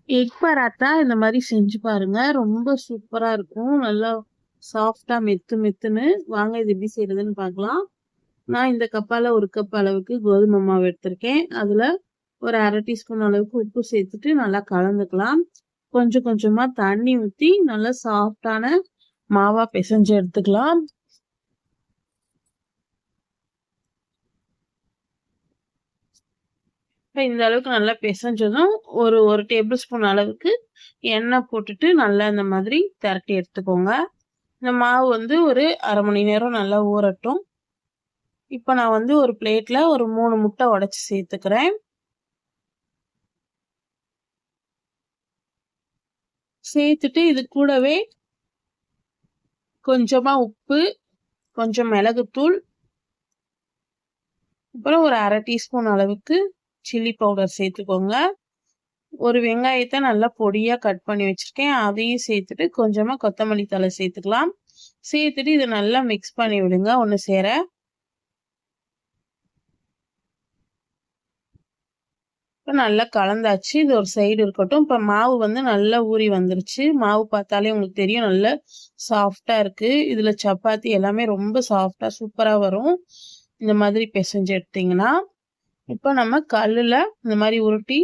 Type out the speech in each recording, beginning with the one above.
Egg paratha இந்த மாதிரி செஞ்சு பாருங்க. ரொம்ப சூப்பரா இருக்கும். நல்லா சாஃப்ட்டா மெத்துன்னு. வாங்க இது எப்படி செய்யறதுன்னு பார்க்கலாம். நான் இந்த கப்பால 1 கப் அளவுக்கு கோதுமை மாவு எடுத்திருக்கேன். அதுல ஒரு 1/2 டீஸ்பூன் அளவுக்கு உப்பு சேர்த்துட்டு நல்லா கலந்துக்கலாம். கொஞ்சம் கொஞ்சமா தண்ணி ஊத்தி நல்லா சாஃப்ட்டான மாவா பிசைஞ்சு எடுத்துக்கலாம். இப்ப இந்த அளவுக்கு நல்லா பிசைஞ்சதும் ஒரு டேபிள் ஸ்பூன் அளவுக்கு எண்ணெய் போட்டுட்டு நல்லா இந்த மாதிரி திரட்டி எடுத்துக்கோங்க. இந்த மாவு வந்து ஒரு 1/2 மணி நேரம் நல்லா ஊறட்டும். இப்ப நான் வந்து ஒரு பிளேட்ல ஒரு 3 முட்டை உடைச்சு சேர்த்துக்கிறேன். சேர்த்துட்டு இது கூடவே கொஞ்சமா உப்பு, கொஞ்சம் மிளகுத்தூள், அப்புறம் ஒரு 1/2 டீஸ்பூன் அளவுக்கு சில்லி பவுடர் சேர்த்துக்கோங்க. ஒரு வெங்காயத்தை நல்லா பொடியா கட் பண்ணி வச்சிருக்கேன். அதையும் சேர்த்துட்டு கொஞ்சமா கொத்தமல்லி தழை சேர்த்துக்கலாம். சேர்த்துட்டு இதை நல்லா மிக்ஸ் பண்ணி விடுங்க ஒன்று சேர. இப்போ நல்லா கலந்தாச்சு. இது ஒரு சைடு இருக்கட்டும். இப்போ மாவு வந்து நல்லா ஊறி வந்துருச்சு. மாவு பார்த்தாலே உங்களுக்கு தெரியும் நல்லா சாஃப்டா இருக்கு. இதுல சப்பாத்தி எல்லாமே ரொம்ப சாஃப்டா சூப்பரா வரும். இந்த மாதிரி பிசைஞ்சு எடுத்தீங்கன்னா இப்போ நம்ம கல்லுல இந்த மாதிரி உருட்டி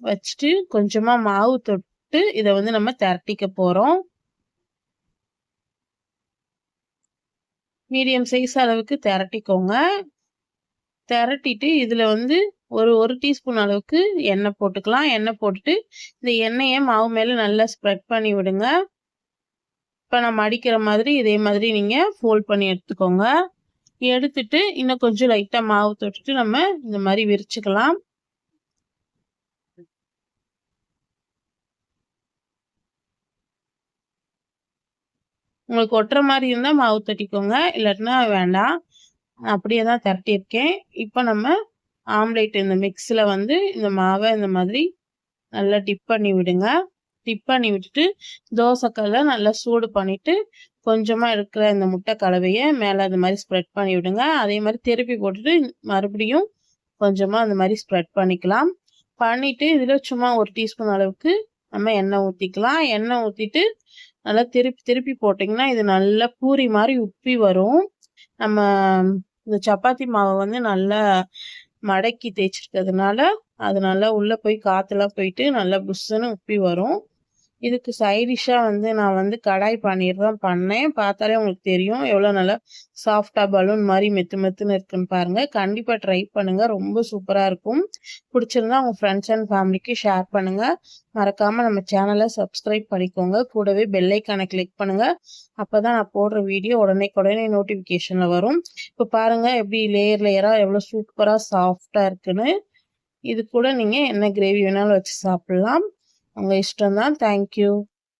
வச்சுட்டு கொஞ்சமா மாவு தொட்டு இதை வந்து நம்ம திரட்டிக்க போறோம். மீடியம் சைஸ் அளவுக்கு திரட்டிக்கோங்க. திரட்டிட்டு இதுல வந்து ஒரு டீஸ்பூன் அளவுக்கு எண்ணெய் போட்டுக்கலாம். எண்ணெய் போட்டுட்டு இந்த எண்ணெயை மாவு மேல நல்லா ஸ்ப்ரெட் பண்ணி விடுங்க. இப்ப நம்ம அடிக்கிற மாதிரி இதே மாதிரி நீங்க ஃபோல்ட் பண்ணி எடுத்துக்கோங்க. எடுத்துட்டு இன்னும் கொஞ்சம் லைட்டா மாவு தொட்டுட்டு நம்ம இந்த மாதிரி விரிச்சுக்கலாம். உங்களுக்கு ஒட்டுற மாதிரி இருந்தா மாவு தட்டிக்கோங்க, இல்லாட்டினா வேண்டாம். அப்படியே தான் திரட்டியிருக்கேன். இப்போ நம்ம ஆம்லேட் இந்த மிக்ஸில் வந்து இந்த மாவை இந்த மாதிரி நல்லா டிப் பண்ணி விடுங்க. டிப் பண்ணி விட்டுட்டு தோசைக்கல்லை நல்லா சூடு பண்ணிட்டு கொஞ்சமாக இருக்கிற இந்த முட்டை கலவையை மேலே இந்த மாதிரி ஸ்ப்ரெட் பண்ணி விடுங்க. அதே மாதிரி திருப்பி போட்டுட்டு மறுபடியும் கொஞ்சமாக அந்த மாதிரி ஸ்ப்ரெட் பண்ணிக்கலாம். பண்ணிட்டு இதில் சும்மா 1 டீஸ்பூன் அளவுக்கு நம்ம எண்ணெய் ஊற்றிக்கலாம். எண்ணெய் ஊற்றிட்டு நல்லா திருப்பி போட்டிங்கன்னா இது நல்லா பூரி மாதிரி உப்பி வரும். நம்ம இந்த சப்பாத்தி மாவை வந்து நல்லா மடக்கி தேய்ச்சிருக்கிறதுனால அது நல்லா உள்ள போய் காற்றுலாம் போயிட்டு நல்லா புஷ்ஷுன்னு உப்பி வரும். இதுக்கு சைடிஷ்ஷாக வந்து நான் வந்து கடாய் பன்னீர் தான் பண்ணேன். பார்த்தாலே உங்களுக்கு தெரியும் எவ்வளோ நல்லா சாஃப்டாக பலூன் மாதிரி மெத்துன்னு இருக்குன்னு பாருங்கள். கண்டிப்பாக ட்ரை பண்ணுங்கள். ரொம்ப சூப்பராக இருக்கும். பிடிச்சிருந்தா உங்கள் ஃப்ரெண்ட்ஸ் அண்ட் ஃபேமிலிக்கு ஷேர் பண்ணுங்கள். மறக்காமல் நம்ம சேனலை சப்ஸ்கிரைப் பண்ணிக்கோங்க. கூடவே பெல் ஐக்கானை கிளிக் பண்ணுங்கள். அப்போ தான் நான் போடுற வீடியோ உடனே நோட்டிஃபிகேஷனில் வரும். இப்போ பாருங்கள் எப்படி லேயராக எவ்வளோ சூப்பராக சாஃப்டாக இருக்குன்னு. இது கூட நீங்கள் என்ன கிரேவி வேணாலும் வச்சு சாப்பிட்லாம். உங்கள் இஷ்டம் தான். தேங்க்யூ.